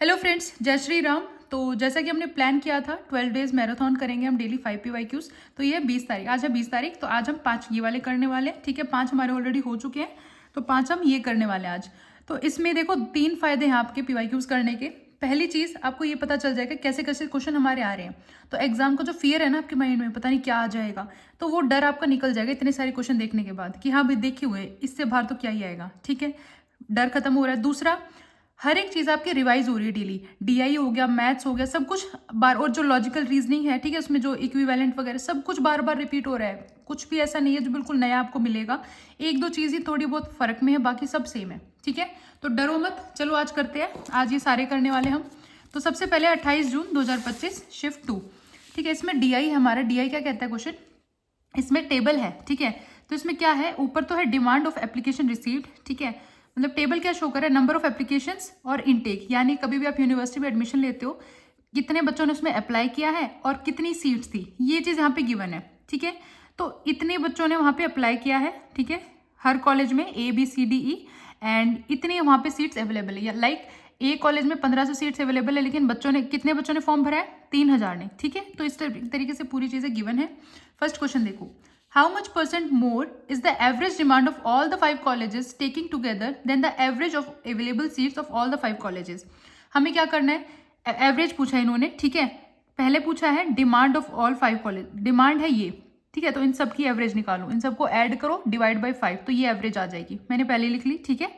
Hello friends, जय श्री राम। तो जैसा कि हमने प्लान किया था 12 डेज मैराथन करेंगे हम डेली 5 PYQs। तो ये 20 तारीख, आज है 20 तारीख। तो आज हम 5 ये वाले करने वाले हैं, ठीक है। 5 हमारे ऑलरेडी हो चुके हैं, तो 5 हम ये करने वाले हैं आज। तो इसमें देखो 3 फायदे हैं आपके PYQs करने के। पहली चीज़, आपको ये पता चल जाएगा कैसे कैसे क्वेश्चन हमारे आ रहे हैं। तो एग्जाम का जो फियर है ना आपके माइंड में, पता नहीं क्या आ जाएगा, तो वो डर आपका निकल जाएगा इतने सारे क्वेश्चन देखने के बाद कि हाँ भाई देखे हुए, इससे बाहर तो क्या ही आएगा, ठीक है। डर खत्म हो रहा है। दूसरा, हर एक चीज़ आपकी रिवाइज हो रही है डेली। डीआई हो गया, मैथ्स हो गया, सब कुछ बार, और जो लॉजिकल रीजनिंग है, ठीक है, उसमें जो इक्विवेलेंट वगैरह सब कुछ बार बार रिपीट हो रहा है। कुछ भी ऐसा नहीं है जो बिल्कुल नया आपको मिलेगा। एक दो चीज़ ही थोड़ी बहुत फर्क में है, बाकी सब सेम है, ठीक है। तो डरो मत, चलो आज करते हैं। आज ये सारे करने वाले हम। तो सबसे पहले 28 जून 2025 शिफ्ट 2, ठीक है। इसमें डीआई हमारा, डीआई क्या कहता है क्वेश्चन, इसमें टेबल है, ठीक है। तो इसमें क्या है, ऊपर तो है डिमांड ऑफ एप्लीकेशन रिसीव्ड, ठीक है। मतलब टेबल क्या शो कर रहा है, नंबर ऑफ एप्लीकेशंस और इनटेक, यानी कभी भी आप यूनिवर्सिटी में एडमिशन लेते हो, कितने बच्चों ने उसमें अप्लाई किया है और कितनी सीट्स थी, ये चीज़ यहाँ पे गिवन है, ठीक है। तो इतने बच्चों ने वहाँ पे अप्लाई किया है, ठीक है, हर कॉलेज में ABCDE, एंड इतनी वहाँ पे सीट्स अवेलेबल है। लाइक ए कॉलेज में 1500 सीट्स अवेलेबल है, लेकिन कितने बच्चों ने फॉर्म भरा है, 3000 ने, ठीक है। तो इस तरीके से पूरी चीज़ें गिवन है। फर्स्ट क्वेश्चन देखो, how much percent more is the average demand of all the 5 colleges taking together than the average of available seats of all the 5 colleges। हमें क्या करना है, एवरेज पूछा है इन्होंने, ठीक है। पहले पूछा है demand of all 5 college, demand है ये, ठीक है। तो इन सब की एवरेज निकालो, इन सबको ऐड करो, डिवाइड बाय 5, तो ये एवरेज आ जाएगी। मैंने पहले लिख ली, ठीक है।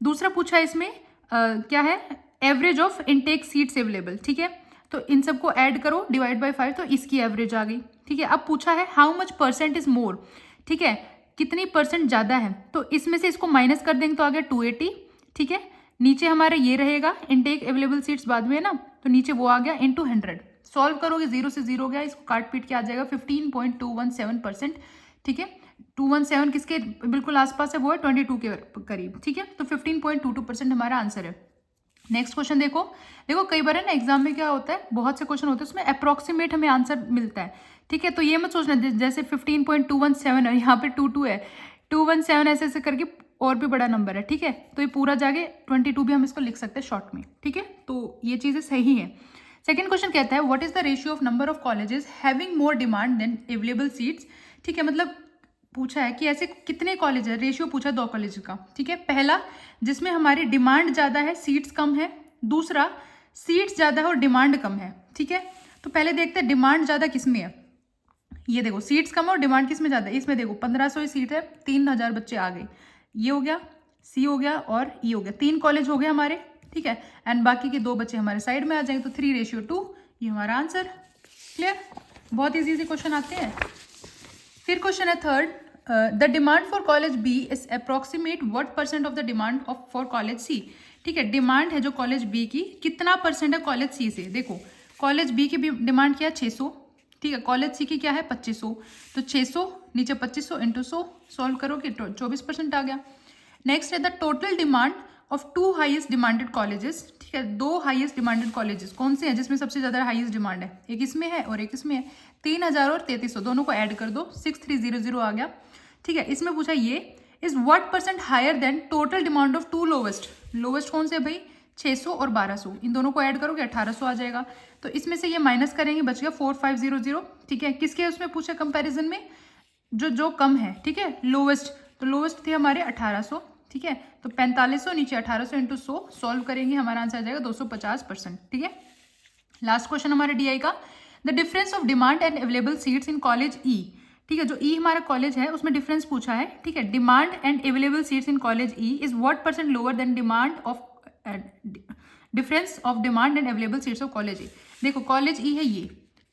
दूसरा पूछा है इसमें क्या है, average of intake seats available, ठीक है। तो इन सबको ऐड करो, डिवाइड बाय 5, तो इसकी एवरेज आ गई, ठीक है। अब पूछा है how much percent is more, ठीक है, कितनी परसेंट ज़्यादा है। तो इसमें से इसको माइनस कर देंगे तो आ गया 280, ठीक है। नीचे हमारा ये रहेगा, इनटेक अवेलेबल सीट्स बाद में है ना, तो नीचे वो आ गया इंटू 100। सॉल्व करोगे, 0 से 0 गया, इसको काट पीट के आ जाएगा 15.217%, ठीक है। 217 किसके बिल्कुल आसपास है, वो है 22 के करीब, ठीक है। तो 15.22% हमारा आंसर है। नेक्स्ट क्वेश्चन देखो, देखो कई बार है ना एग्जाम में क्या होता है, बहुत से क्वेश्चन होते हैं उसमें अप्रोक्सीमेट हमें आंसर मिलता है, ठीक है। तो ये मत सोचना जैसे 15.217 है, यहाँ पे 22 है, 217 ऐसे ऐसे करके और भी बड़ा नंबर है, ठीक है। तो ये पूरा जाके 22 भी हम इसको लिख सकते हैं शॉर्ट में, ठीक है। तो ये चीज़ें सही है। सेकेंड क्वेश्चन कहता है what is the ratio of number of colleges having more demand than available seats, ठीक है। मतलब पूछा है कि ऐसे कितने कॉलेज है, रेशियो पूछा 2 कॉलेज का, ठीक है। पहला जिसमें हमारी डिमांड ज़्यादा है, सीट्स कम है। दूसरा सीट्स ज़्यादा है और डिमांड कम है, ठीक है। तो पहले देखते हैं डिमांड ज़्यादा किस में है। ये देखो सीट्स कम है और डिमांड किस में ज़्यादा है, इसमें देखो 1500 ही सीट है, 3000 बच्चे आ गए। ये हो गया, सी हो गया और ई हो गया, 3 कॉलेज हो गए हमारे, ठीक है। एंड बाकी के 2 बच्चे हमारे साइड में आ जाएंगे, तो 3:2, ये हमारा आंसर। क्लियर, बहुत ईजी से क्वेश्चन आते हैं। फिर क्वेश्चन है third, the demand for college B is approximate what percent of the demand of for college C, ठीक है। डिमांड है जो कॉलेज बी की, कितना परसेंट है कॉलेज सी से। देखो कॉलेज बी की डिमांड क्या है 600, ठीक है। कॉलेज सी की क्या है 2500, तो 600 नीचे 2500 इंटू 100, सॉल्व करोगे 24% आ गया। नेक्स्ट है the total demand of 2 highest demanded colleges, ठीक है। 2 हाईएस्ट डिमांडेड कॉलेजेस कौन से हैं जिसमें सबसे ज़्यादा हाईएस्ट डिमांड है, एक इसमें है और एक इसमें है। 3000 और 3300 दोनों को ऐड कर दो, 6300 आ गया, ठीक है। इसमें पूछा ये is what percent higher than total demand of 2 lowest, lowest कौन से है भाई 600 और 1200, इन दोनों को ऐड करोगे 1800 आ जाएगा। तो इसमें से ये माइनस करेंगे, बच गया 4500, ठीक है। किसके उसमें पूछा कंपैरिजन में, जो जो कम है, ठीक है, लोवेस्ट। तो लोवेस्ट थे हमारे 1800, ठीक है। तो 4500 नीचे 1800 इंटू 100, सॉल्व करेंगे, हमारा आंसर आ जाएगा 250%, ठीक है। लास्ट क्वेश्चन हमारे डीआई का, the difference of demand and available seats in college E, ठीक है। जो ई हमारा कॉलेज है उसमें डिफरेंस पूछा है, ठीक है। Demand and available seats in college E is what percent lower than demand of difference of demand and available seats of college E. देखो कॉलेज ई है ये,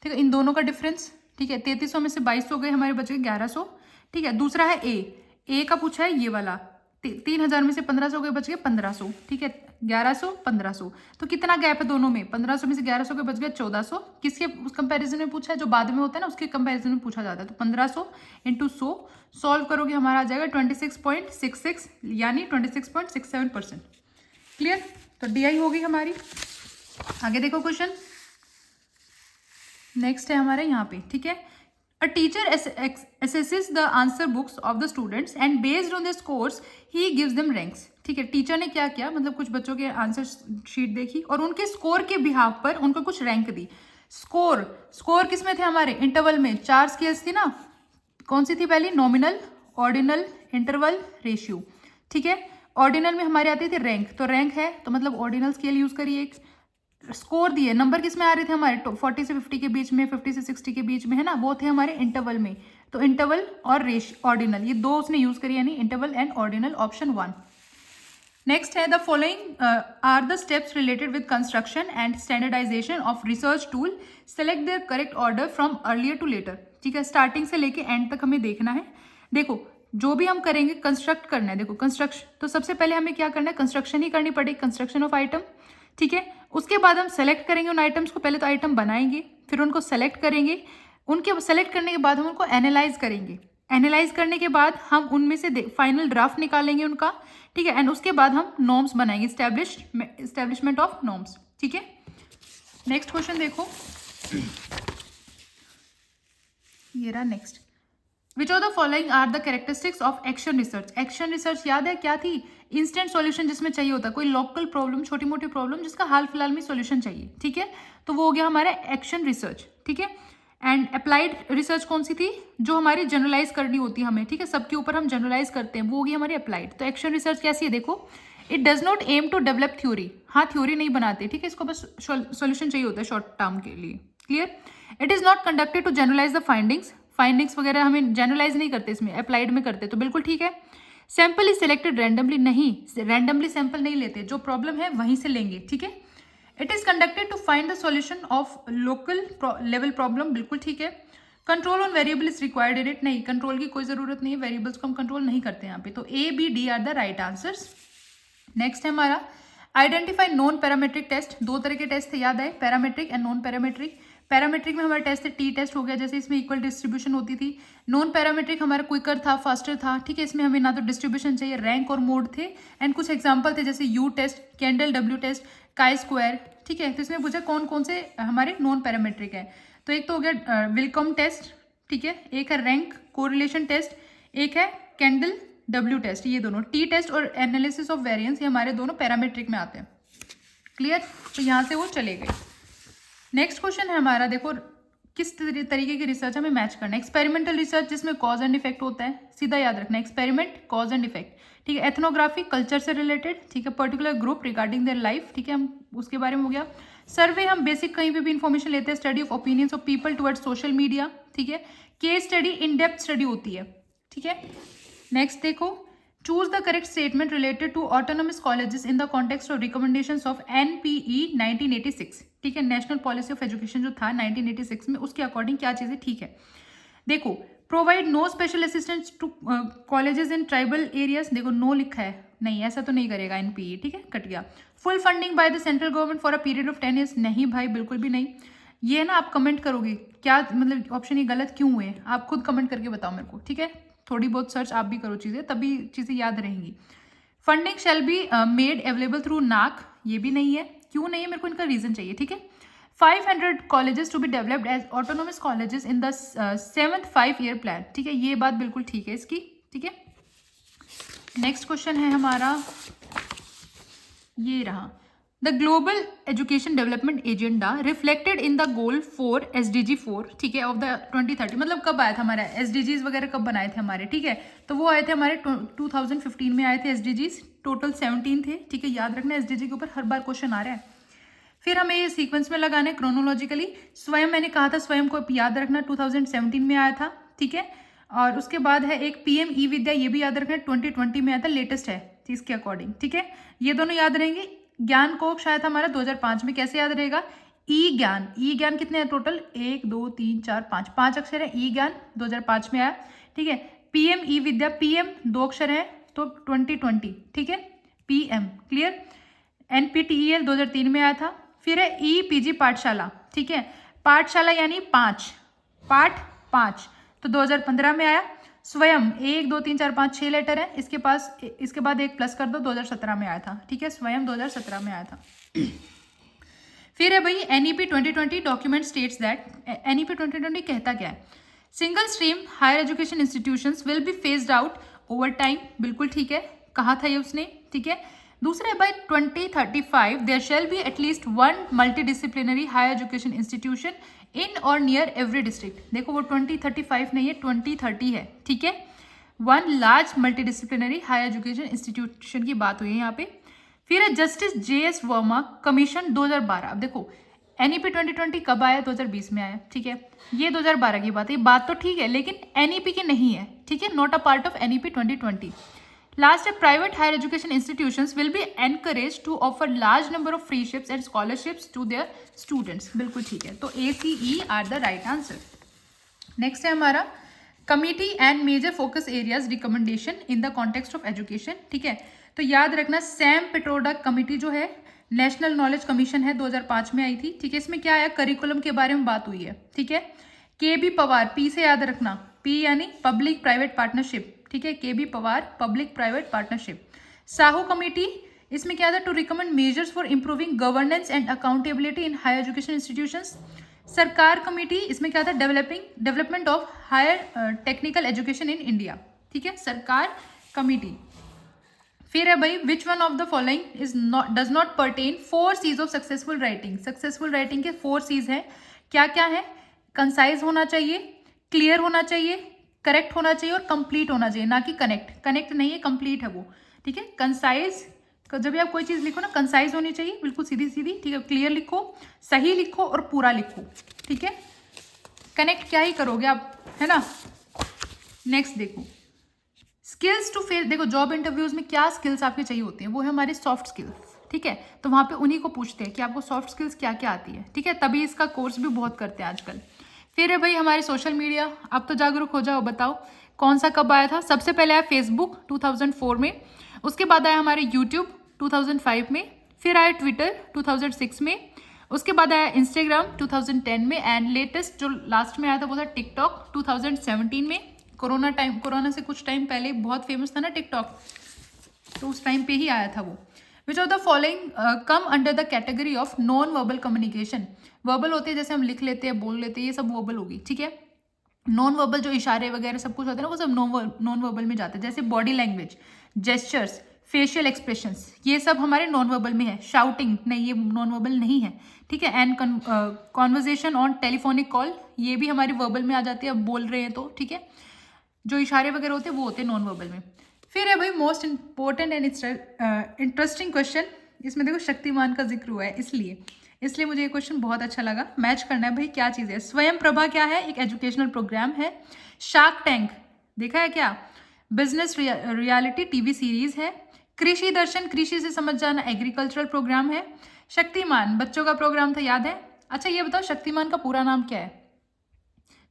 ठीक है, इन दोनों का डिफरेंस, ठीक है। 3300 में से 2200 गए, हमारे बच गए 1100, ठीक है। दूसरा है ए का पूछा है ये वाला, 3000 में से 1500 गए, बच गए 1500, ठीक है। 1100 1500, तो कितना गैप है दोनों में, 1500 में से 1100 के बच गए 1400। किसके उस कंपैरिजन में पूछा है, जो बाद में होता है ना उसके कंपैरिजन में पूछा जाता है। तो 1500 इंटू 100, सॉल्व करोगे हमारा आ जाएगा 26.66, यानी 26.67%। क्लियर, तो डीआई होगी हमारी। आगे देखो क्वेश्चन नेक्स्ट है हमारे यहाँ पे, ठीक है। A teacher assesses the answer books of the students and based on their scores he gives them ranks. ठीक है, टीचर ने क्या किया, मतलब कुछ बच्चों के आंसर शीट देखी और उनके स्कोर के बिहाफ पर उनको कुछ रैंक दी. स्कोर किस में थे हमारे, इंटरवल में. 4 स्केल्स थी ना, कौन सी थी पहली, नॉमिनल, ऑर्डिनल, इंटरवल, रेशियो. ठीक है, ऑर्डिनल में हमारे आती थी रैंक, तो रैंक है तो मतलब ऑर्डिनल स्केल यूज करिए. एक स्कोर दिए, नंबर किस में आ रहे थे हमारे, 40 से 50 के बीच में, 50 से 60 के बीच में, है ना, वो थे हमारे इंटरवल में. तो इंटरवल और ऑर्डिनल, ये दो उसने यूज करी, यानी interval and ordinal, option 1. Next है, the following are the steps related with construction and standardization of research tool. Select their correct order from earlier to later. ठीक है, स्टार्टिंग से लेके एंड तक हमें देखना है. देखो जो भी हम करेंगे कंस्ट्रक्ट करना है. देखो कंस्ट्रक्शन, तो सबसे पहले हमें क्या करना है, कंस्ट्रक्शन ही करनी पड़ेगी, कंस्ट्रक्शन ऑफ आइटम. ठीक है, उसके बाद हम सेलेक्ट करेंगे उन आइटम्स को. पहले तो आइटम बनाएंगे, फिर उनको सेलेक्ट करेंगे. उनके सेलेक्ट करने के बाद हम उनको एनालाइज करेंगे. एनालाइज करने के बाद हम उनमें से फाइनल ड्राफ्ट निकालेंगे उनका. ठीक है, एंड उसके बाद हम नॉर्म्स बनाएंगे, एस्टेब्लिशमेंट ऑफ नॉर्म्स. ठीक है, नेक्स्ट क्वेश्चन देखो, ये रहा next. Which of the following are the characteristics of action research. Action research याद है क्या थी, इंस्टेंट सॉल्यूशन जिसमें चाहिए होता है, कोई लोकल प्रॉब्लम, छोटी मोटी प्रॉब्लम जिसका हाल फिलहाल में सॉल्यूशन चाहिए. ठीक है, तो वो हो गया हमारा एक्शन रिसर्च. ठीक है, एंड अप्लाइड रिसर्च कौन सी थी, जो हमारी जनरलाइज करनी होती है हमें. ठीक है, सबके ऊपर हम जनरलाइज करते हैं, वो होगी हमारी अप्लाइड. तो एक्शन रिसर्च कैसी है, देखो, it does not aim to develop theory. हाँ, थ्योरी नहीं बनाते. ठीक है, इसको बस सॉल्यूशन चाहिए होता है शॉर्ट टर्म के लिए. Clear. It is not conducted to generalise the findings वगैरह हमें जनरलाइज नहीं करते, इसमें अप्लाइड में करते, तो बिल्कुल ठीक है. Sample is selected randomly. नहीं, रैंडमली सैंपल नहीं लेते, जो प्रॉब्लम है वहीं से लेंगे. ठीक है. It is conducted to find the solution of local level problem. बिल्कुल ठीक है. Control on variable is required in it. नहीं, कंट्रोल की कोई जरूरत नहीं है, वेरिएबल्स को हम कंट्रोल नहीं करते यहाँ पे. तो A B D are the right answers. Next है हमारा आइडेंटिफाई नॉन पैरामेट्रिक टेस्ट. 2 तरह के टेस्ट थे, याद आए, parametric and non parametric. Parametric में हमारा टेस्ट है टी टेस्ट हो गया, जैसे इसमें इक्वल डिस्ट्रीब्यूशन होती थी. नॉन पैरामेट्रिक हमारा क्विकर था, फास्टर था. ठीक है, इसमें हमें ना तो डिस्ट्रीब्यूशन चाहिए, रैंक और मोड थे. एंड कुछ एग्जांपल थे जैसे U test, Kendall W test, chi square. ठीक है, तो इसमें पूछा कौन कौन से हमारे नॉन पैरामेट्रिक है. तो एक तो हो गया विलकॉम टेस्ट. ठीक है, एक है रैंक कोरिलेशन टेस्ट, एक है कैंडल डब्ल्यू टेस्ट. ये दोनों टी टेस्ट और एनालिसिस ऑफ वेरिएंस, ये हमारे दोनों पैरामेट्रिक में आते हैं. क्लियर. तो यहाँ से वो चले गए. नेक्स्ट क्वेश्चन है हमारा, देखो किस तरीके की रिसर्च हमें मैच करना है. एक्सपेरिमेंटल रिसर्च जिसमें कॉज एंड इफेक्ट होता है, सीधा याद रखना, एक्सपेरिमेंट, कॉज एंड इफेक्ट. ठीक है, एथनोग्राफी, कल्चर से रिलेटेड. ठीक है, particular group regarding their life. ठीक है, हम उसके बारे में हो गया. सर्वे, हम बेसिक कहीं पे भी इंफॉर्मेशन लेते हैं, study of opinions of people towards social media. ठीक है, case study, in depth study होती है. ठीक है, नेक्स्ट देखो, choose the correct statement related to autonomous colleges in the context of recommendations of NPE 1986. ठीक है, नेशनल पॉलिसी ऑफ एजुकेशन जो था 1986 में, उसके अकॉर्डिंग क्या चीज़ें ठीक है. देखो, provide no special assistance to colleges in tribal areas. देखो नो लिखा है, नहीं ऐसा तो नहीं करेगा एनपीई. ठीक है, कट गया. Full funding by the central government for a period of 10 years. नहीं भाई, बिल्कुल भी नहीं. ये ना आप कमेंट करोगे क्या, मतलब ऑप्शन ये गलत क्यों हुए, आप खुद कमेंट करके बताओ मेरे को. ठीक है, थोड़ी बहुत सर्च आप भी करो चीज़ें, तभी चीज़ें याद रहेंगी. Funding shall be made available through नाक. ये भी नहीं है, क्यों नहीं है, मेरे को इनका रीजन चाहिए. ठीक है, 500 colleges to be developed as autonomous colleges in the 7th 5-year plan. ठीक है, ये बात बिल्कुल ठीक है इसकी. ठीक है, नेक्स्ट क्वेश्चन है हमारा, ये रहा, the global education development agenda reflected in the goal 4 SDG 4. ठीक है, ऑफ द 2030. मतलब कब आया था हमारा SDGs वगैरह, कब बनाए थे हमारे. ठीक है, तो वो आए थे हमारे 2015 में आए थे SDGs. टोटल 17 थे. ठीक है, याद रखना SDG के ऊपर हर बार क्वेश्चन आ रहा है. फिर हमें ये सीक्वेंस में लगाना है क्रोनोलॉजिकली. स्वयं, मैंने कहा था स्वयं को याद रखना, 2017 में आया था. ठीक है, और उसके बाद है एक PM ई विद्या, ये भी याद रखना, 2020 में आया था, लेटेस्ट है इसके अकॉर्डिंग. ठीक है, ये दोनों याद रहेंगे. ज्ञान कोश शायद हमारा 2005 में, कैसे याद रहेगा, ई ज्ञान कितने हैं टोटल, 1 2 3 4 5 अक्षर है. ई ज्ञान 2005 में आया. ठीक है, PM ई विद्या, PM 2 अक्षर है, तो 2020. ठीक है, PM. क्लियर. NPTEL 2003 में आया था. फिर है EPG पाठशाला. ठीक है, पाठशाला यानी 5, पाठ 5, तो 2015 में आया. स्वयं 1 2 3 4 5 6 लेटर है इसके पास, इसके बाद एक प्लस कर दो, 2017 में आया था. ठीक है, स्वयं 2017 में आया था. फिर है भाई NEP 2020 document states that. NEP 2020 कहता क्या है, single stream higher education institutions will be phased out over time, बिल्कुल ठीक है, कहा था ये उसने, ठीक है। दूसरा है by 2035 there shall be at least one multidisciplinary higher education institution in or near every district. देखो वो 2035 नहीं है, 2030 है, ठीक है। One large multidisciplinary higher education institution की बात हुई है यहाँ पे। फिर है जस्टिस JS वर्मा कमीशन 2012। अब देखो NEP 2020 कब आया? 2020 में आया, ठीक है। ये 2012 की बात है, बात तो ठीक है, लेकिन NEP की नहीं है, ठीक है, not a part of NEP 2020। Last है private higher education institutions will be encourage to offer large number of freeships and scholarships to their students, बिल्कुल ठीक है। तो ACE are the right answer. Next है हमारा committee and major focus areas recommendation in the context of education, ठीक है। तो याद रखना सैम पिट्रोडा कमिटी जो है नेशनल नॉलेज कमीशन है, 2005 में आई थी, ठीक है। इसमें क्या आया? करिकुलम के बारे में बात हुई है, ठीक है। KB पवार, P से याद रखना, P यानी पब्लिक प्राइवेट पार्टनरशिप, ठीक है। KB Pawar public private partnership. Sahu committee, इसमें क्या था? To recommend measures for improving governance and accountability in higher education institutions. Sarkar committee, इसमें क्या था? Development of higher technical education in India, ठीक है, सरकार कमेटी। फिर है भाई which one of the following is not does not pertain 4 C's of successful writing. Successful writing के 4 C's हैं, क्या क्या है? कंसाइज होना चाहिए, क्लियर होना चाहिए, करेक्ट होना चाहिए और कंप्लीट होना चाहिए, ना कि कनेक्ट। कनेक्ट नहीं है, कंप्लीट है वो, ठीक है। कंसाइज, जब भी आप कोई चीज़ लिखो ना, कंसाइज होनी चाहिए, बिल्कुल सीधी सीधी, ठीक है। क्लियर लिखो, सही लिखो और पूरा लिखो, ठीक है। कनेक्ट क्या ही करोगे आप, है ना। नेक्स्ट देखो स्किल्स टू फेस। देखो जॉब इंटरव्यूज में क्या स्किल्स आपके चाहिए होते हैं? वो है हमारे सॉफ्ट स्किल्स, ठीक है। तो वहाँ पे उन्हीं को पूछते हैं कि आपको सॉफ्ट स्किल्स क्या क्या आती है, ठीक है। तभी इसका कोर्स भी बहुत करते हैं आजकल। फिर है भाई हमारे सोशल मीडिया, अब तो जागरूक हो जाओ, बताओ कौन सा कब आया था? सबसे पहले आया फेसबुक 2004 में, उसके बाद आया हमारे यूट्यूब 2005 में, फिर आया ट्विटर 2006 में, उसके बाद आया इंस्टाग्राम 2010 में, एंड लेटेस्ट जो लास्ट में आया था वो था टिकटॉक 2017 में। कोरोना से कुछ टाइम पहले बहुत फेमस था ना टिकटॉक, तो उस टाइम पे ही आया था वो। विच of the following come under the category of non verbal communication. Verbal होते हैं जैसे हम लिख लेते हैं, बोल लेते हैं, ये सब वर्बल होगी, ठीक है। नॉन वर्बल जो इशारे वगैरह सब कुछ होते हैं ना, वो सब नॉन वर्बल में जाते हैं, जैसे body language, gestures, facial expressions, ये सब हमारे नॉन वर्बल में है। शाउटिंग नहीं, ये नॉन वर्बल नहीं है, ठीक है। And conversation on telephonic call, ये भी हमारे वर्बल में आ जाती है, अब बोल रहे हैं तो, ठीक है। जो इशारे वगैरह होते हैं वो होते हैं नॉन वर्बल में। फिर है भाई most important and interesting question, इसमें देखो शक्तिमान का जिक्र हुआ है, इसलिए मुझे ये क्वेश्चन बहुत अच्छा लगा। मैच करना है भाई क्या चीज़ है। स्वयं प्रभा क्या है? एक एजुकेशनल प्रोग्राम है। शार्क टैंक देखा है क्या? बिजनेस रियलिटी टीवी सीरीज है। कृषि दर्शन, कृषि से समझ जाना, एग्रीकल्चरल प्रोग्राम है। शक्तिमान बच्चों का प्रोग्राम था, याद है? अच्छा ये बताओ शक्तिमान का पूरा नाम क्या है?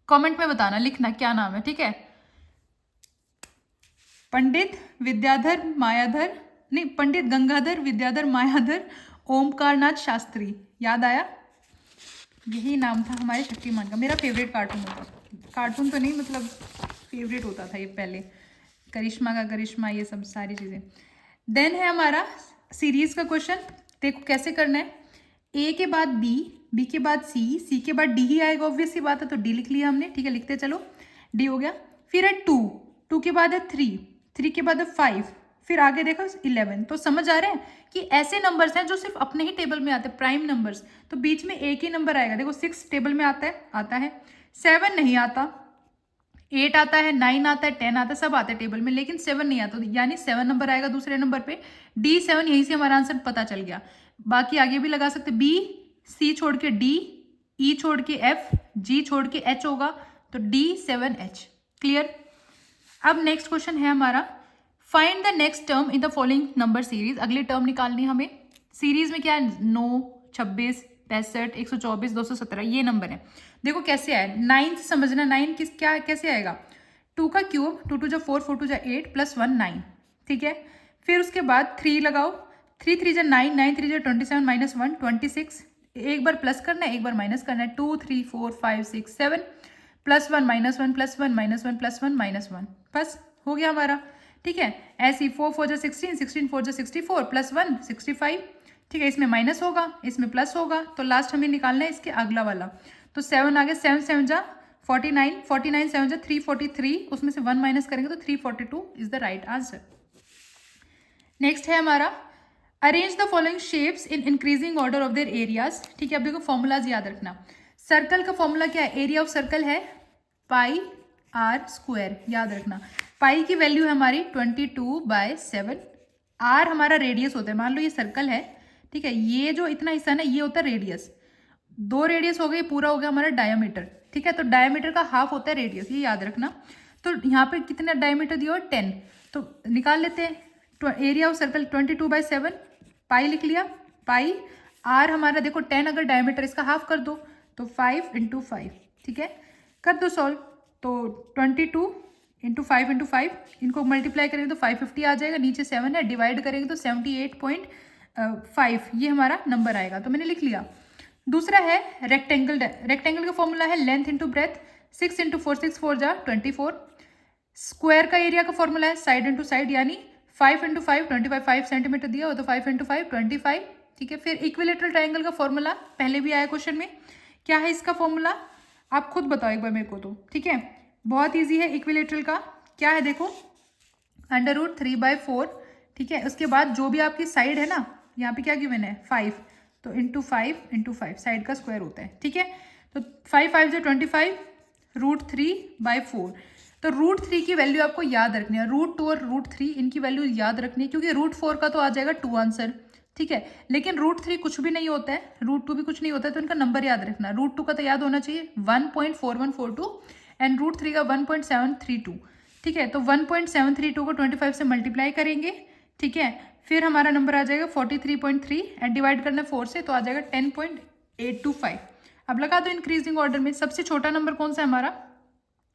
कमेंट में बताना, लिखना क्या नाम है, ठीक है। पंडित गंगाधर विद्याधर मायाधर ओमकारनाथ शास्त्री, याद आया? यही नाम था हमारे शक्तिमान का। मेरा फेवरेट कार्टून होता, कार्टून तो नहीं मतलब फेवरेट होता था ये पहले, करिश्मा का करिश्मा, ये सब सारी चीज़ें। देन है हमारा सीरीज का क्वेश्चन, देखो कैसे करना है। ए के बाद बी के बाद सी के बाद डी ही आएगा, ऑब्वियस सी बात है, तो डी लिख लिया हमने, ठीक है, लिखते चलो, डी हो गया। फिर है 2 के बाद है 3 के बाद है 5, फिर आगे देखो 11। तो समझ आ रहे हैं कि ऐसे नंबर्स हैं जो सिर्फ अपने ही टेबल में आते हैं, प्राइम नंबर्स। तो बीच में एक ही नंबर आएगा, देखो 6 टेबल में आता है 7 नहीं आता, 8 आता है, 9 आता है, 10 आता है, सब आते हैं टेबल में, लेकिन 7 नहीं आता, यानी 7 नंबर आएगा दूसरे नंबर पे। D7, यहीं से हमारा आंसर पता चल गया। बाकी आगे भी लगा सकते, B, C छोड़ के D, E छोड़ के F, G छोड़ के H होगा, तो D7H। क्लियर? अब नेक्स्ट क्वेश्चन है हमारा, find the next term in the following number series. अगली टर्म निकालनी हमें। सीरीज में क्या है? 9, 26, 65, 124, 217, ये नंबर है। देखो कैसे आए, 9 से समझना, 9 कैसे आएगा? 2 का क्यूब, 2 2 जा 4, 4 2 जा 8, +1 9, ठीक है। फिर उसके बाद 3 लगाओ, 3 3 जा 9, 9 3 जा 27, -1 26, एक बार प्लस करना है, एक बार माइनस करना है। 2 3 4 5 6 7, +1 -1 +1 -1 +1 -1, बस हो गया हमारा, ठीक है। ऐसे 4 4 जा 16, 16 4 जा 64, +1 65, ठीक है। इसमें माइनस होगा, इसमें प्लस होगा, तो लास्ट हमें निकालना है इसके अगला वाला। तो 7 आ गया, 7 7 जा 49, 49 7 जा 343, उसमें से 1 माइनस करेंगे तो 342 is the right answer. Next है हमारा arrange the following shapes in increasing order of their areas. ठीक है, अब देखो फॉर्मूलाज याद रखना। सर्कल का फॉर्मूला क्या है? एरिया ऑफ सर्कल है पाई आर स्क्वायर, याद रखना। पाई की वैल्यू है हमारी 22/7। आर हमारा रेडियस होता है, मान लो ये सर्कल है, ठीक है, ये जो इतना हिस्सा ना ये होता है रेडियस। 2 रेडियस हो गए, पूरा हो गया हमारा डायमीटर। ठीक है, तो डायमीटर का हाफ होता है रेडियस, ये याद रखना। तो यहाँ पे कितना डायमीटर दिया हो 10, तो निकाल लेते हैं। एरिया ऑफ सर्कल 22/7, पाई लिख लिया। पाई आर हमारा देखो 10, अगर डायमीटर इसका हाफ कर दो तो 5 × 5। ठीक है, कर दो सॉल्व, तो 22 × 5 × 5, इनको मल्टीप्लाई करेंगे तो 550 आ जाएगा। नीचे 7 है, डिवाइड करेंगे तो 78.5 ये हमारा नंबर आएगा, तो मैंने लिख लिया। दूसरा है रेक्टेंगल। रेक्टेंगल का फॉर्मूला है लेंथ इंटू ब्रेथ, 6 × 4 6 4 जा 24। स्क्वायर का एरिया का फॉर्मूला है साइड इंटू साइड, यानी 5 × 5 25, 5 सेंटीमीटर दिया हो तो 5 × 5 25। ठीक है, फिर इक्विलेटरल ट्राइंगल का फॉर्मूला पहले भी आया क्वेश्चन में, क्या है इसका फॉर्मूला आप खुद बताओ एक बार मेरे को। तो ठीक है, बहुत ईजी है। इक्विलेटरल का क्या है देखो, √3/4। ठीक है, उसके बाद जो भी आपकी साइड है ना, यहाँ पे क्या गिवन है 5, तो इंटू 5 × 5 साइड का स्क्वायर होता है। ठीक है, तो 5 5 जो 25, √3/4। तो √3 की वैल्यू आपको याद रखनी है। √2 और √3 इनकी वैल्यू याद रखनी है, क्योंकि √4 का तो आ जाएगा 2 आंसर। ठीक है, लेकिन √3 कुछ भी नहीं होता है, √2 भी कुछ नहीं होता है, तो इनका नंबर याद रखना। √2 का तो याद होना चाहिए 1.4142 एंड √3 का 1.732। ठीक है, तो 1.732 को 25 से मल्टीप्लाई करेंगे। ठीक है, फिर हमारा नंबर आ जाएगा 43.3 एंड डिवाइड करना 4 से तो आ जाएगा 10.825। अब लगा दो इंक्रीजिंग ऑर्डर में। सबसे छोटा नंबर कौन सा है हमारा?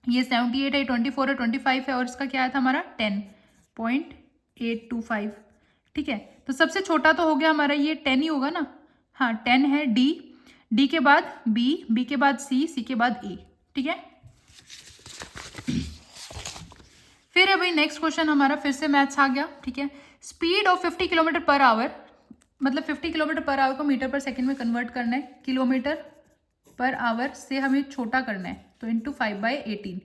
ये 78 है, 24 है, 25 है, और इसका क्या आया था हमारा 10.825। ठीक है, तो सबसे छोटा तो हो गया हमारा ये 10 ही होगा ना। हाँ, 10 है। डी के बाद बी के बाद सी के बाद ए। ठीक है, फिर है भाई नेक्स्ट क्वेश्चन हमारा, फिर से मैथ्स आ गया। ठीक है, speed of 50 kilometre per hour, मतलब 50 किलोमीटर पर आवर को मीटर पर सेकंड में कन्वर्ट करना है। किलोमीटर पर आवर से हमें छोटा करना है, तो इंटू 5/18।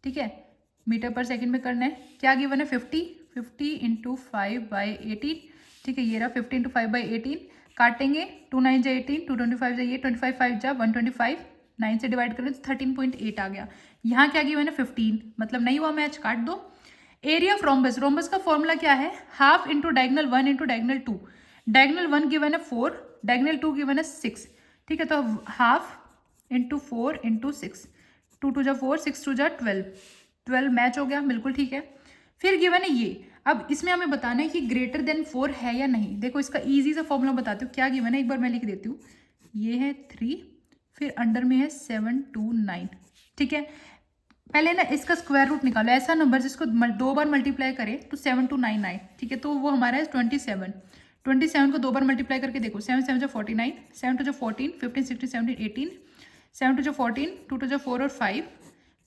ठीक है, मीटर पर सेकंड में करना है। क्या गिवन है 50 × 5/18। ठीक है, ये रहा 50 × 5/18। काटेंगे, 2 9 जा 18, 2 25 जा ये 25 5 जा 125, 9 से डिवाइड करें तो 13.8 आ गया। यहाँ क्या गिवन है 15, मतलब नहीं हुआ मैच, काट दो। Area of rhombus. रोम्बस का फॉर्मूला क्या है? Half into diagonal 1 into diagonal 2। Diagonal 1 given है 4, डायगनल 2 गिवन है 6। ठीक है, तो हाफ इंटू 4 इंटू 6, 2 2 जा 4, 6 2 जा 12 मैच हो गया, बिल्कुल ठीक है। फिर गिवन है ये, अब इसमें हमें बताना है कि ग्रेटर देन 4 है या नहीं। देखो इसका ईजी सा फॉर्मूला बताती हूँ, क्या गिवन है एक बार मैं लिख देती हूँ। ये है 3, फिर अंडर में है 7 2 9। ठीक है, पहले ना इसका स्क्वायर रूट निकालो, ऐसा नंबर जिसको 2 बार मल्टीप्लाई करें तो 7 2 9 9। ठीक है, तो वो हमारा है 27। 27 को 2 बार मल्टीप्लाई करके देखो, 7 7 जो 49, 7 2 जो 14, 15 16 17 18, 7 2 जो 14, 2 2 जो 4 और 5,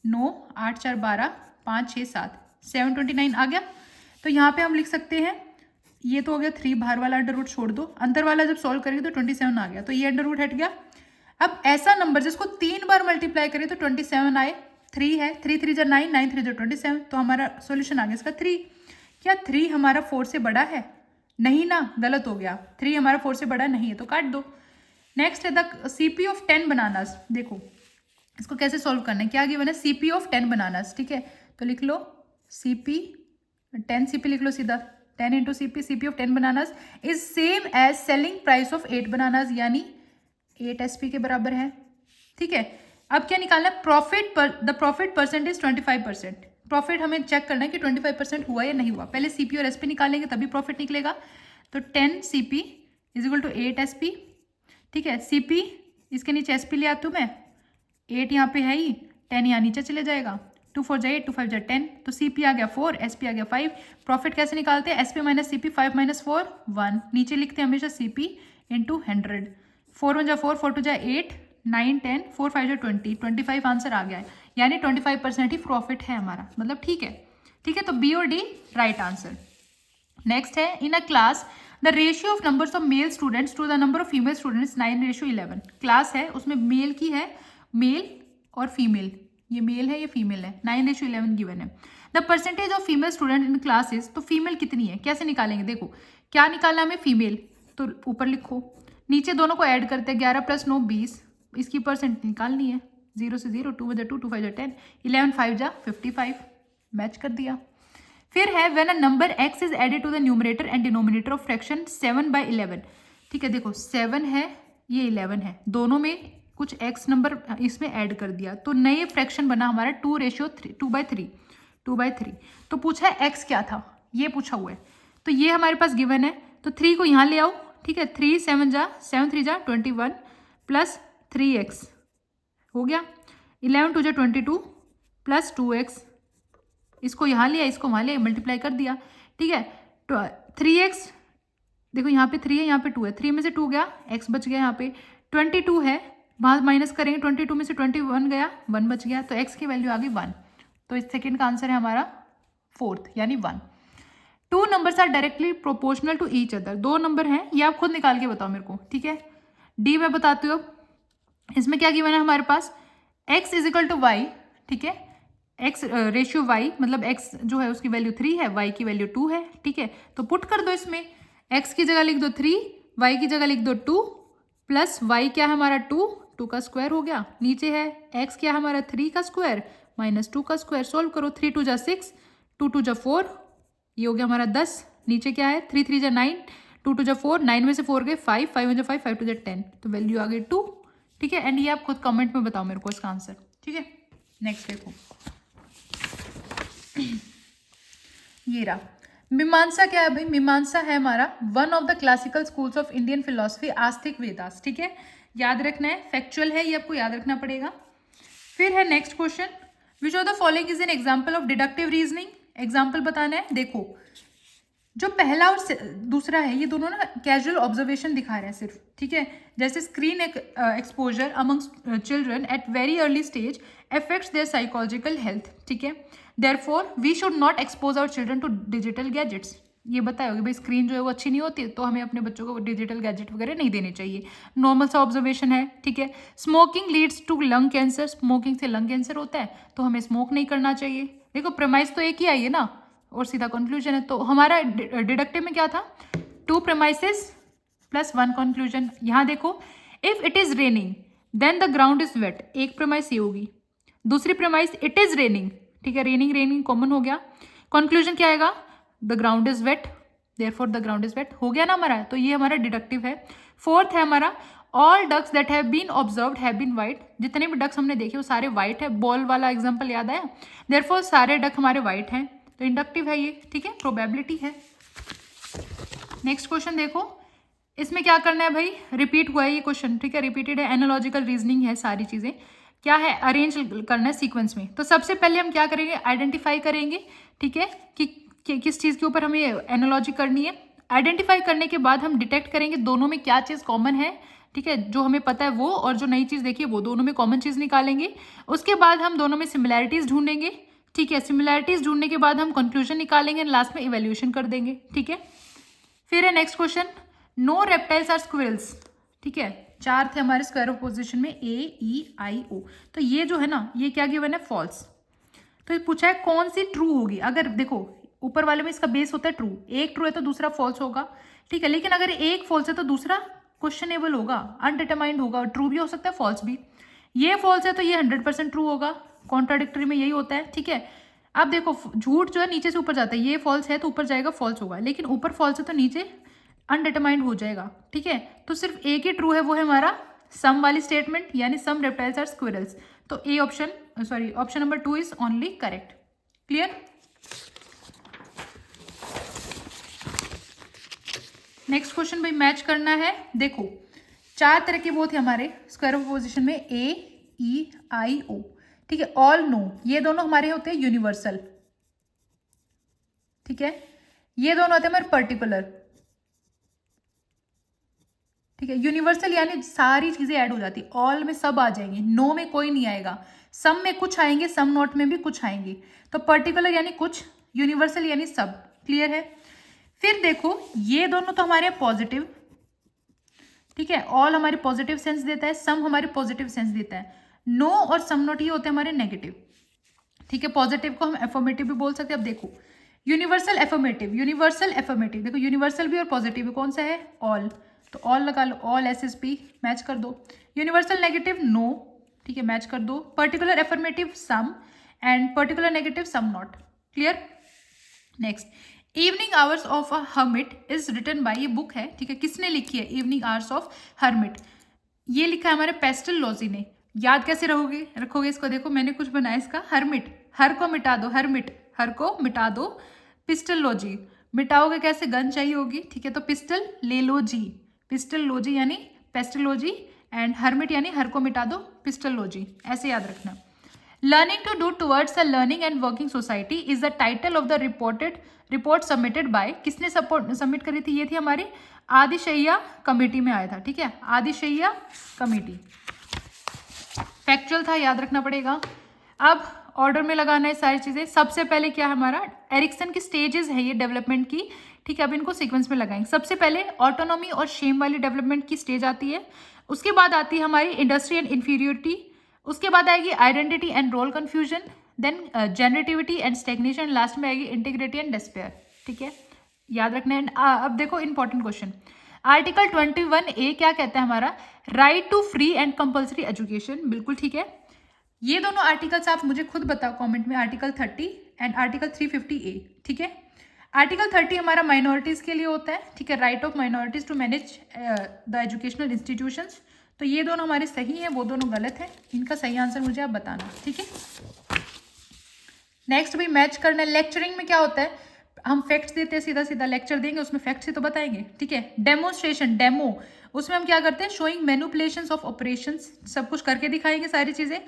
9 8 4 12, 5 6 7, 729 आ गया। तो यहाँ पे हम लिख सकते हैं, ये तो हो गया 3, बाहर वाला अंडर रूट छोड़ दो, अंदर वाला जब सॉल्व करेंगे तो 27 आ गया, तो ये अंडर रूट हट गया। अब ऐसा नंबर जिसको 3 बार मल्टीप्लाई करें तो 27 आए, 3 है, 3 3 जा 9, 9 3 जा 27, तो हमारा सॉल्यूशन आ गया इसका 3। क्या 3 हमारा 4 से बड़ा है? नहीं ना, गलत हो गया, 3 हमारा 4 से बड़ा नहीं है, तो काट दो। नेक्स्ट है द CP ऑफ 10 बनानास। देखो इसको कैसे सॉल्व करना है, क्या गिवन है CP ऑफ 10 बनानास। ठीक है, तो लिख लो CP 10 CP लिख लो सीधा, 10 into CP of 10 bananas is same as selling price of 8 bananas, यानी 8 SP के बराबर है। ठीक है, अब क्या निकालना है? प्रॉफिट पर द प्रॉफिट परसेंटेज 25%। प्रॉफिट हमें चेक करना है कि 25% हुआ या नहीं हुआ। पहले CP और SP निकालेंगे तभी प्रॉफिट निकलेगा। तो 10 CP is equal to 8 SP। ठीक है, CP इसके नीचे SP ले आती हूँ मैं, 8 यहाँ पे है ही, 10 यहाँ नीचे चले जाएगा, 2 4 जा 8, 2 5 जा 10, तो CP आ गया 4, SP आ गया 5। प्रॉफिट कैसे निकालते हैं? SP माइनस CP, 5 माइनस 4 1, नीचे लिखते हैं हमेशा CP इंटू 100, 4 1 जा 4, 4 2 जा 8, 9 10, 4 5 जा 20, 25 आंसर आ गया है, यानी 25% ही प्रॉफिट है हमारा, मतलब ठीक है। ठीक है, तो B और D राइट आंसर। नेक्स्ट है, in a class the ratio of numbers of male students to the number of female students 9:11। Class है, उसमें मेल की है, मेल और फीमेल ये मेल है, ये फीमेल है, 9:11 गिवन है। The percentage of female student in classes, तो फीमेल कितनी है, कैसे निकालेंगे, देखो क्या निकालना हमें, फीमेल, तो ऊपर लिखो, नीचे दोनों को ऐड करते हैं, 11 + 9 20, इसकी परसेंट निकालनी है, 0 से 0, 2 × 2, 2 × 5 = 10, 11 × 5 = 55, मैच कर दिया। फिर है when a number x is added to the numerator and denominator of fraction 7/11, ठीक है, देखो 7 है, ये 11 है, दोनों में कुछ x नंबर इसमें ऐड कर दिया, तो नए फ्रैक्शन बना हमारा 2:3, तो पूछा है x क्या था, ये पूछा हुआ है, तो ये हमारे पास गिवन है, तो 3 को यहाँ ले आओ, ठीक है, 3 7 × 21 प्लस 3x हो गया, 11 × 2 = 22 प्लस 2x, इसको यहाँ लिया, इसको वहाँ लिया, मल्टीप्लाई कर दिया, ठीक है, 3x, देखो यहाँ पे 3 है, यहाँ पे 2 है, 3 में से 2 गया, x बच गया, यहाँ पे 22 है, वहाँ माइनस करेंगे, 22 में से 21 गया, 1 बच गया, तो x की वैल्यू आ गई 1, तो इस सेकेंड का आंसर है हमारा 4th यानी 1। 2 numbers are directly proportional to each other, 2 number हैं, ये आप खुद निकाल के बताओ मेरे को, ठीक है। डी मैं बताती हूँ, इसमें क्या गिवन है हमारे पास, x = y, ठीक है, x रेशियो y, मतलब x जो है उसकी वैल्यू 3 है, y की वैल्यू 2 है, ठीक है, तो पुट कर दो इसमें, x की जगह लिख दो 3, y की जगह लिख दो 2, प्लस y क्या है हमारा 2 का स्क्वायर हो गया, नीचे है x क्या है हमारा 3 का स्क्वायर माइनस 2 का स्क्वायर, सोल्व करो, 3 × 2 = 6, 2 × 2 = 4, ये हो गया हमारा 10, नीचे क्या है 3 × 3 = 9, 2 × 2 = 4, 9 में से 4 गए 5, 5 × 5, 5 × 2 = 10, तो वैल्यू आ गई 2, ठीक है। एंड ये आप खुद कमेंट में बताओ मेरे को इसका आंसर, ठीक है। नेक्स्ट देखो, ये रहा मीमांसा, क्या है भाई, मीमांसा है हमारा one of the classical schools of Indian philosophy, आस्तिक वेदास, ठीक है, याद रखना है, फैक्चुअल है, ये आपको याद रखना पड़ेगा। फिर है next question, which of the following is an example of deductive reasoning, example बताना है। देखो जो पहला और दूसरा है, ये दोनों ना कैजुअल ऑब्जर्वेशन दिखा रहे हैं सिर्फ, ठीक है, जैसे screen exposure among children at very early stage affects their psychological health, ठीक है, therefore we should not expose our children to digital gadgets, ये बताया होगा भाई स्क्रीन जो है वो अच्छी नहीं होती, तो हमें अपने बच्चों को डिजिटल गैजेट वगैरह नहीं देने चाहिए, नॉर्मल सा ऑब्जर्वेशन है, ठीक है। Smoking leads to lung cancer, smoking से लंग कैंसर होता है, तो हमें स्मोक नहीं करना चाहिए। देखो प्रेमाइस तो एक ही आई है ना, और सीधा कंक्लूजन है, तो हमारा डिडक्टिव में क्या था, 2 प्रेमाइसेस + 1 कंक्लूजन। यहाँ देखो, if it is raining then the ground is wet, एक प्रेमाइस ये होगी, दूसरी प्रेमाइस इट इज रेनिंग, ठीक है, रेनिंग कॉमन हो गया, कंक्लूजन क्या आएगा, the ground is wet, therefore the ground is wet, हो गया ना हमारा, तो ये हमारा डिडक्टिव है। 4th है हमारा, all ducks that have been observed have been white, जितने भी डक्स हमने देखे वो सारे वाइट है, बॉल वाला एग्जांपल याद आया, देयरफॉर सारे डक हमारे वाइट हैं, तो इंडक्टिव है ये, ठीक है, प्रोबेबिलिटी है। नेक्स्ट क्वेश्चन देखो, इसमें क्या करना है भाई, रिपीट हुआ है ये क्वेश्चन, ठीक है, रिपीटेड है, एनालॉजिकल रीजनिंग है, सारी चीजें क्या है, अरेंज करना है सीक्वेंस में। तो सबसे पहले हम क्या करेंगे, आइडेंटिफाई करेंगे, ठीक है, कि किस चीज के ऊपर हमें एनालॉजी करनी है। आइडेंटिफाई करने के बाद हम डिटेक्ट करेंगे दोनों में क्या चीज कॉमन है, ठीक है, जो हमें पता है वो, और जो नई चीज देखी है वो, दोनों में कॉमन चीज निकालेंगे। उसके बाद हम दोनों में सिमिलैरिटीज ढूंढेंगे, ठीक है, सिमिलैरिटीज ढूंढने के बाद हम कंक्लूजन निकालेंगे, लास्ट में इवेल्यूएशन कर देंगे, ठीक है। फिर है next question, no reptiles are squirrels, ठीक है, 4 थे हमारे स्क्वायर ऑफ पोजीशन में AEIO, तो ये जो है ना, ये क्या गिवन है, फॉल्स। तो ये पूछा है कौन सी ट्रू होगी, अगर देखो ऊपर वाले में इसका बेस होता है ट्रू, एक ट्रू है तो दूसरा फॉल्स होगा, ठीक है, लेकिन अगर एक फॉल्स है तो दूसरा क्वेश्चनेबल होगा, अनडिटरमाइंड होगा, ट्रू भी हो सकता है फॉल्स भी। ये फॉल्स है तो ये 100% ट्रू होगा, कॉन्ट्राडिक्टरी में यही होता है, ठीक है। अब देखो झूठ जो है नीचे से ऊपर जाता है, ये फॉल्स है तो ऊपर जाएगा फॉल्स होगा, लेकिन ऊपर फॉल्स है तो नीचे अनडिटरमाइंड हो जाएगा, ठीक है, तो सिर्फ एक ही ट्रू है, वो है हमारा सम वाली स्टेटमेंट, यानी सम रेप्टाइल्स आर स्क्विरल्स, तो A option, sorry option number 2 is only correct. Clear. Next question भाई मैच करना है, देखो 4 तरह के वो थे हमारे स्क्वायर ऑफ पोजीशन में AEIO, ठीक है, ऑल नो, ये दोनों हमारे होते हैं यूनिवर्सल, ठीक है, ये दोनों होते हैं हमारे पर्टिकुलर, ठीक है, यूनिवर्सल यानी सारी चीजें ऐड हो जाती, ऑल में सब आ जाएंगे, नो में कोई नहीं आएगा, सम में कुछ आएंगे, सम नॉट में भी कुछ आएंगे, तो पर्टिकुलर यानी कुछ, यूनिवर्सल यानी सब। क्लियर है। फिर देखो ये दोनों तो हमारे पॉजिटिव, ठीक है, ऑल हमारे पॉजिटिव सेंस देता है, सम हमारे पॉजिटिव सेंस देता है, नो और सम नॉट ये होते हैं हमारे नेगेटिव, ठीक है। पॉजिटिव को हम एफर्मेटिव भी बोल सकते हैं। अब देखो यूनिवर्सल एफर्मेटिव, यूनिवर्सल एफर्मेटिव, देखो यूनिवर्सल भी और पॉजिटिव भी कौन सा है, ऑल, तो ऑल लगा लो, ऑल SSP मैच कर दो। यूनिवर्सल नेगेटिव नो, ठीक है, मैच कर दो। Particular affirmative some and particular negative some not, clear. Next, evening hours of a hermit is written by, ये बुक है, ठीक है, किसने लिखी है, इवनिंग आवर्स ऑफ हर्मिट, ये लिखा है हमारे पेस्टल लॉजी ने। याद कैसे रखोगे इसको, देखो मैंने कुछ बनाया इसका, हर्मिट, हर को मिटा दो, हर्मिट, हर को मिटा दो, पिस्टल लॉजी, मिटाओगे कैसे, गन चाहिए होगी, ठीक है, तो पिस्टल ले लो जी, पिस्टल लॉजी यानी पेस्टोलॉजी एंड हर्मिट यानी हर को मिटा दो, पिस्टोलॉजी, ऐसे याद रखना। Learning to do towards a learning and working society is the title of the report submitted by, किसने सबमिट करी थी, ये थी हमारी आदिशैया कमेटी में आया था, ठीक है, आदिशैया कमेटी, फैक्चुअल था, याद रखना पड़ेगा। अब ऑर्डर में लगाना है सारी चीजें। सबसे पहले क्या है हमारा, एरिक्सन की स्टेजेस है ये डेवलपमेंट की, ठीक है, अब इनको सीक्वेंस में लगाएंगे। सबसे पहले ऑटोनॉमी और शेम वाली डेवलपमेंट की स्टेज आती है, उसके बाद आती है हमारी इंडस्ट्री एंड इंफीरियोरिटी, उसके बाद आएगी identity and role confusion, then generativity and stagnation, last में आएगी इंटीग्रिटी एंड डिस्पेयर, ठीक है, याद रखना है। अब देखो इंपॉर्टेंट क्वेश्चन, आर्टिकल 21A क्या कहता है हमारा, right to free and compulsory education, बिल्कुल ठीक है। ये दोनों आर्टिकल्स आप मुझे खुद बताओ कमेंट में, आर्टिकल 30 एंड आर्टिकल 350A, ठीक है। आर्टिकल 30 हमारा माइनॉरिटीज के लिए होता है, ठीक है, right of minorities to manage the educational institutions, तो ये दोनों हमारे सही हैं, वो दोनों गलत हैं, इनका सही आंसर मुझे आप बताना, ठीक है। नेक्स्ट भी मैच करना है। लेक्चरिंग में क्या होता है, हम फैक्ट्स देते हैं, सीधा सीधा लेक्चर देंगे, उसमें फैक्ट्स ही तो बताएंगे, ठीक है। डेमोन्स्ट्रेशन, डेमो, उसमें हम क्या करते हैं, शोइंग मैनिपुलेशंस ऑफ ऑपरेशंस, सब कुछ करके दिखाएंगे सारी चीजें।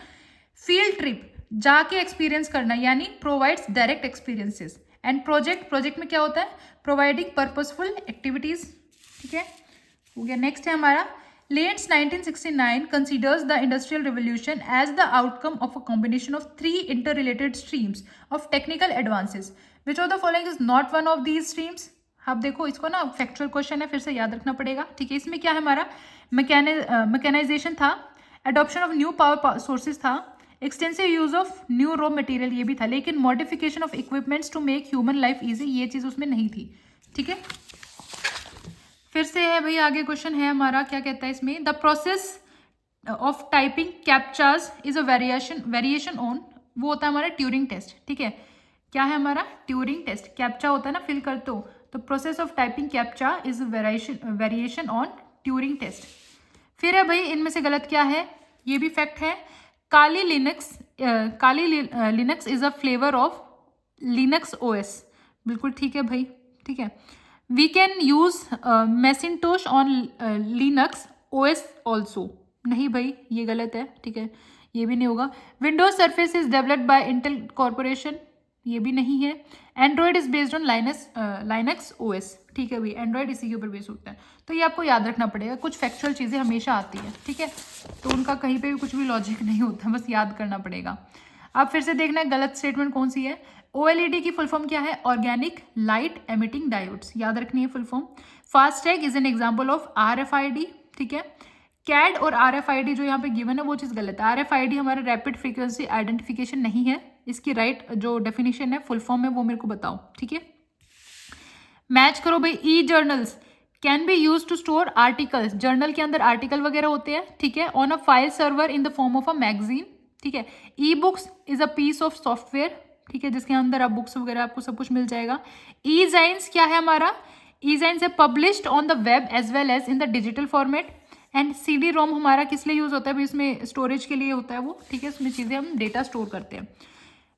फील्ड ट्रिप, जाके एक्सपीरियंस करना, यानी provides direct experiences. And project, project में क्या होता है, प्रोवाइडिंग पर्पसफुल एक्टिविटीज, ठीक है, हो गया। नेक्स्ट है हमारा Leyens 1969 considers the Industrial Revolution as the outcome of a combination of three interrelated streams of technical advances. Which of the following is not one of these streams? आप देखो इसको ना फैक्चुअल क्वेश्चन है, फिर से याद रखना पड़ेगा, ठीक है। इसमें क्या है हमारा, मैकेनाइजेशन था, adoption of new power sources था, extensive use of new raw material ये भी था, लेकिन modification of equipments to make human life easy ये चीज़ उसमें नहीं थी, ठीक है। फिर से है भाई, आगे क्वेश्चन है हमारा, क्या कहता है इसमें, the process of typing captchas is a variation on, वो होता है हमारा ट्यूरिंग टेस्ट, ठीक है, क्या है हमारा ट्यूरिंग टेस्ट, कैप्चा होता है ना फिल करते हो, तो process of typing captcha is variation on Turing test. फिर है भाई, इनमें से गलत क्या है, ये भी फैक्ट है, Kali Linux is a flavour of Linux OS, बिल्कुल ठीक है भाई, ठीक है। We can use Macintosh on Linux OS also, नहीं भाई ये गलत है, ठीक है, ये भी नहीं होगा। Windows Surface is developed by Intel Corporation, ये भी नहीं है। Android is based on Linux OS, ठीक है भाई, Android इसी के ऊपर बेस होता है, तो ये आपको याद रखना पड़ेगा। कुछ फैक्चुअल चीज़ें हमेशा आती है, ठीक है, तो उनका कहीं पे भी कुछ भी लॉजिक नहीं होता, बस याद करना पड़ेगा। अब फिर से देखना है गलत स्टेटमेंट कौन सी है। OLED की फुल फॉर्म क्या है, ऑर्गेनिक लाइट एमिटिंग डायोड्स, याद रखनी है full form. FASTag is an example of RFID, ठीक है। CAD और RFID जो यहाँ पे गिवन है वो चीज़ गलत है। RFID हमारा रैपिड फ्रीक्वेंसी आइडेंटिफिकेशन नहीं है, इसकी राइट जो डेफिनेशन है फुल फॉर्म है वो मेरे को बताओ, ठीक है। मैच करो भाई। E-जर्नल्स can be use to store articles, journal के अंदर आर्टिकल वगैरह होते हैं, ठीक है, on a file server in the form of a magazine, ठीक है। E-बुक्स is a piece of software, ठीक है, जिसके अंदर आप बुक्स वगैरह आपको सब कुछ मिल जाएगा। E-Zines क्या है हमारा, E-Zines है published on the web as well as in the digital format. And CD-ROM हमारा किस लिए यूज होता है, इसमें स्टोरेज के लिए होता है वो, ठीक है, उसमें चीज़ें हम डेटा स्टोर करते हैं।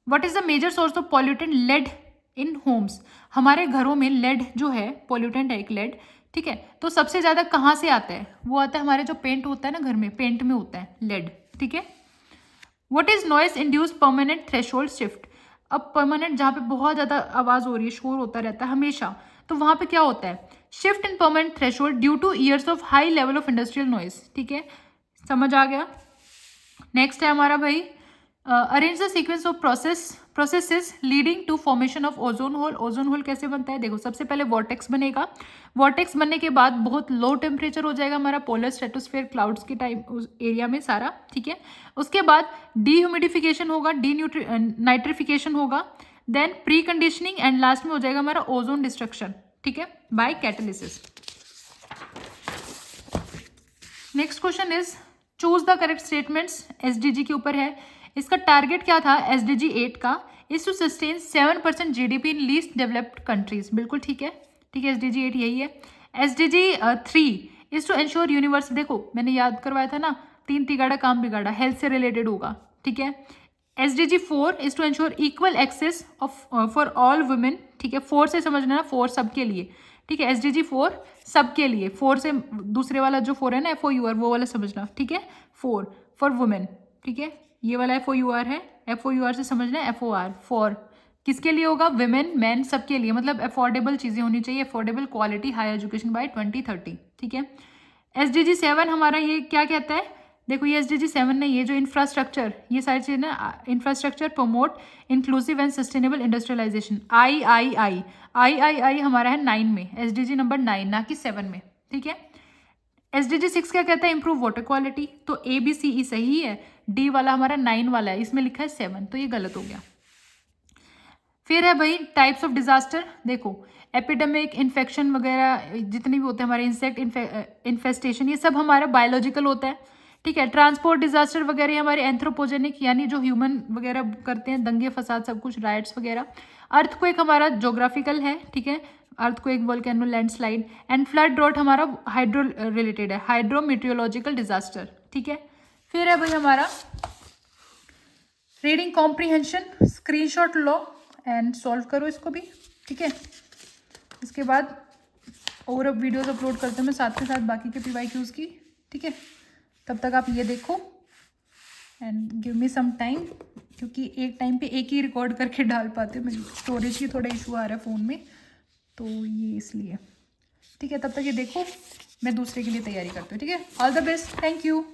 What is the major source of pollutant, lead in homes, हमारे घरों में लेड जो है पॉल्यूटेंट है एक लेड, ठीक है, तो सबसे ज़्यादा कहाँ से आता है, वो आता है हमारे जो पेंट होता है ना घर में, पेंट में होता है लेड, ठीक है। What is noise induce permanent threshold shift, अब परमानेंट जहाँ पे बहुत ज़्यादा आवाज़ हो रही है, शोर होता रहता है हमेशा, तो वहाँ पे क्या होता है, shift in permanent threshold due to years of high level of industrial noise, ठीक है, समझ आ गया। नेक्स्ट है हमारा भाई arrange the sequence of processes leading to formation of ozone hole. Ozone hole कैसे बनता है? देखो, सबसे पहले वॉर्टेक्स बनेगा। वॉर्टेक्स बनने के बाद बहुत लो टेम्परेचर हो जाएगा हमारा पोलर स्ट्रेटोस्फेयर क्लाउड्स के टाइम उस एरिया में सारा, ठीक है। उसके बाद डीह्यूमिडिफिकेशन होगा, नाइट्रिफिकेशन होगा, then pre conditioning and last में हो जाएगा हमारा ओजोन डिस्ट्रक्शन, ठीक है, by catalysis. Next question is choose the correct statements. SDG के ऊपर है। इसका टारगेट क्या था एसडीजी 8 का? Is to sustain 7% GDP in least developed countries. बिल्कुल ठीक है, ठीक है, एसडीजी 8 यही है। SDG 3 is to ensure universe. देखो मैंने याद करवाया था ना, 3 तिगाड़ा काम बिगाड़ा, हेल्थ से रिलेटेड होगा, ठीक है। SDG 4 is to ensure equal access of for all women, ठीक है। 4 से समझना ना, 4 सबके लिए, ठीक है। एसडीजी 4 सबके लिए, 4 से दूसरे वाला जो 4 है ना FOUR, वो वाला समझना, ठीक है। 4 फॉर वुमेन, ठीक है, ये वाला FOUR है, FOUR से समझना है FOR, फॉर किसके लिए होगा? विमेन, मैन, सबके लिए, मतलब अफोर्डेबल चीज़ें होनी चाहिए, affordable quality high education by 2030, ठीक है। एसडीजी 7 हमारा ये क्या कहता है? देखो ये एसडीजी 7 नहीं, ये जो इंफ्रास्ट्रक्चर, ये सारी चीज़ें ना, infrastructure promote inclusive and sustainable industrialization, आई हमारा है 9 में, एसडीजी नंबर 9 ना कि 7 में, ठीक है। एसडीजी 6 क्या कहता है? Improve water quality. तो ABCE सही है, डी वाला हमारा 9 वाला है, इसमें लिखा है 7, तो ये गलत हो गया। फिर है भाई टाइप्स ऑफ डिजास्टर। देखो एपिडेमिक, इन्फेक्शन वगैरह जितने भी होते हैं हमारे, इंसेक्ट इन्फेस्टेशन, ये सब हमारा बायोलॉजिकल होता है, ठीक है। ट्रांसपोर्ट डिजास्टर वगैरह हमारे एंथ्रोपोजेनिक, यानी जो ह्यूमन वगैरह करते हैं, दंगे फसाद सब कुछ, राइट्स वगैरह। अर्थक्वेक हमारा जोग्राफिकल है, ठीक है, earthquake, volcano, landslide. And flood drought हमारा हाइड्रो रिलेटेड है, हाइड्रोमीटियोलॉजिकल डिजास्टर, ठीक है। फिर है भाई हमारा रीडिंग कॉम्प्रीहेंशन। स्क्रीनशॉट लो एंड सॉल्व करो इसको भी, ठीक है। इसके बाद और अब वीडियोस अपलोड करते हैं मैं साथ के साथ बाकी के PYQs की, ठीक है। तब तक आप ये देखो and give me some time, क्योंकि एक टाइम पे एक ही रिकॉर्ड करके डाल पाते हैं, मेरी स्टोरेज की थोड़ा इशू आ रहा है फ़ोन में, तो ये इसलिए, ठीक है। तब तक ये देखो, मैं दूसरे के लिए तैयारी करती हूँ, ठीक है। All the best, thank you.